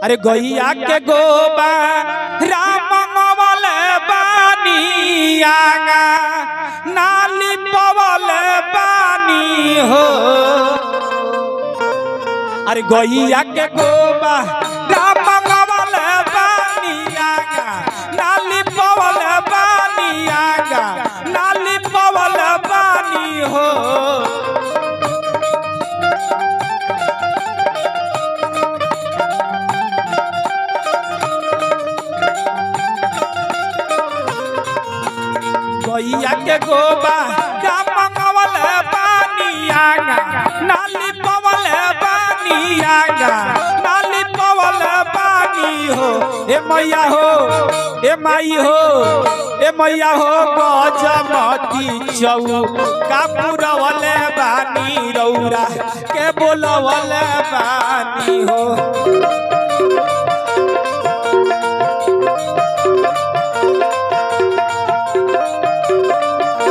अरे गैया के गोबा राम मंगवल बानी आगा नाली पवल बानी हो। अरे गैया के गोबा राम मंगवल बानी आगा नाली पवल बानी आगा नाली पवल बानी हो। गैया के गोबा राम मंगवल बानी आगा नाली पवल बानी आगा नाली पवल बानी हो। ए मैया हो ए माई हो ए मैया हो गजमती चौका पुरवल बानी रौरा के बोलवल बानी हो।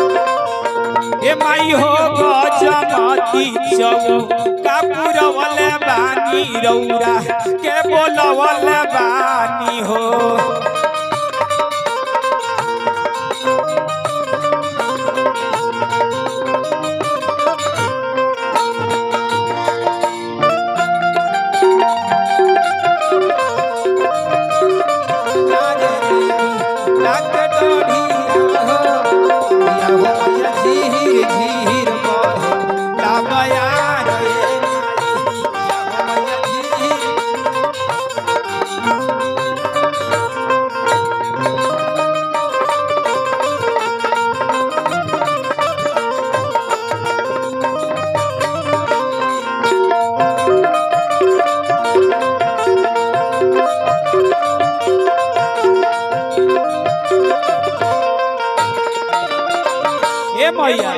ए माई हो गजमती चौका पुरवल बानी रौरा के बोलवल बानी हो। मैया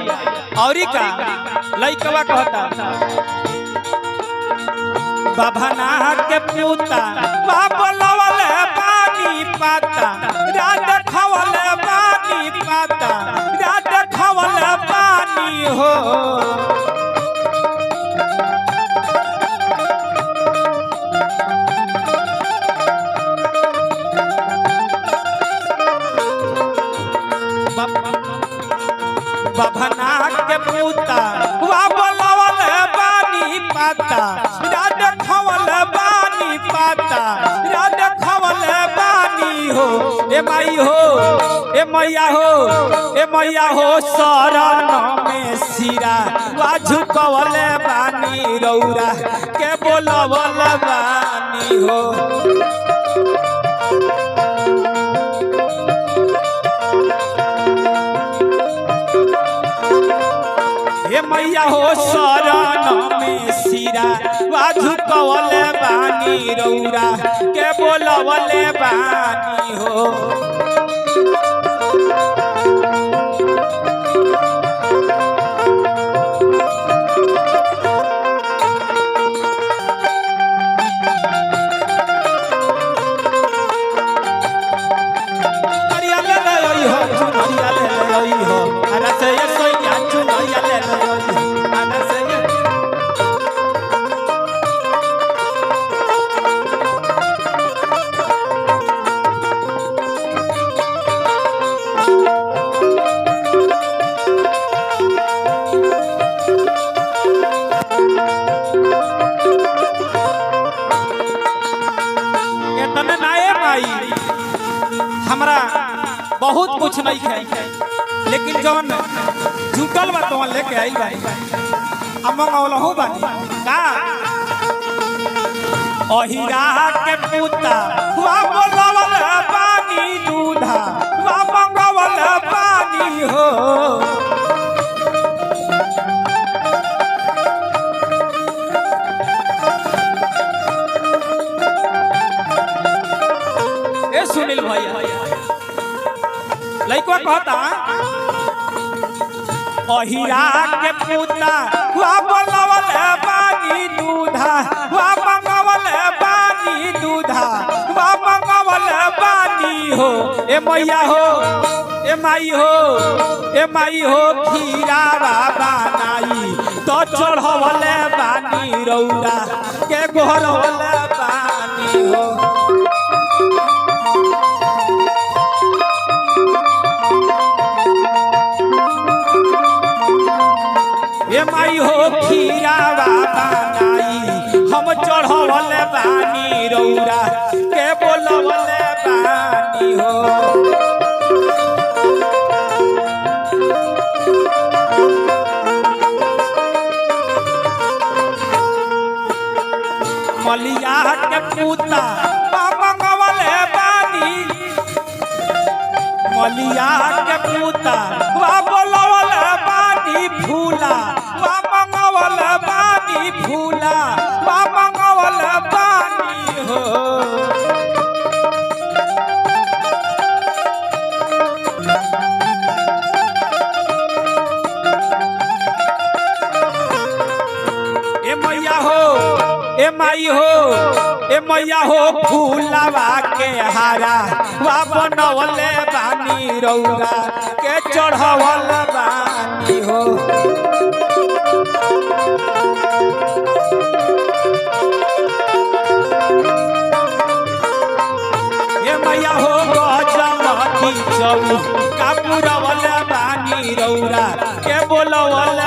औरी का लइकवा कहता बाभना के पूता बाबलवल पानी पाता रात खवल पानी पाता रात खवल पानी हो। बाभना के पूता बाबलवल बानी पाता रात खवल बानी पाता रात खवल बानी हो। ए माई हो ए मैया हो ए मैया हो शरण में सिरा झुकवल बानी रौरा के बोलवल बानी हो। हे मैया हो शरण में सिरा झुकवल बानी रौरा के बोलवल बानी हो। हमरा बहुत कुछ नहीं है लेकिन जौन जुटल बा तो लेके आई बा अमंगौल हो बानी का अहिरा के पूता हुआ बोलवल पानी दूधा हुआ मंगवल पानी हो। ए सुनील भैया लइकवा कहता अहिरा के पूता हुआ बोलवल पानी दूधा हुआ मंगवल पानी दूधा हुआ मंगवल पानी हो। ए मैया हो ए माई हो खीरा बाबा नाई तो चढ़वल बानी रौरा के गोरवल बानी हो। रौरा के बोलवले बानी हो मलिया के पूता मंगवले बानी मलिया के पूता बोलवले बानी फूला मंगवले बानी फूला मंगवले बानी हो ए मैया हो ए माई हो ए मैया हो फूलवा के हारा वा बनवले बानी रौरा के चढ़वल बानी हो ए मैया हो गजमती चौ कापुरवल बानी रौरा के बोलवल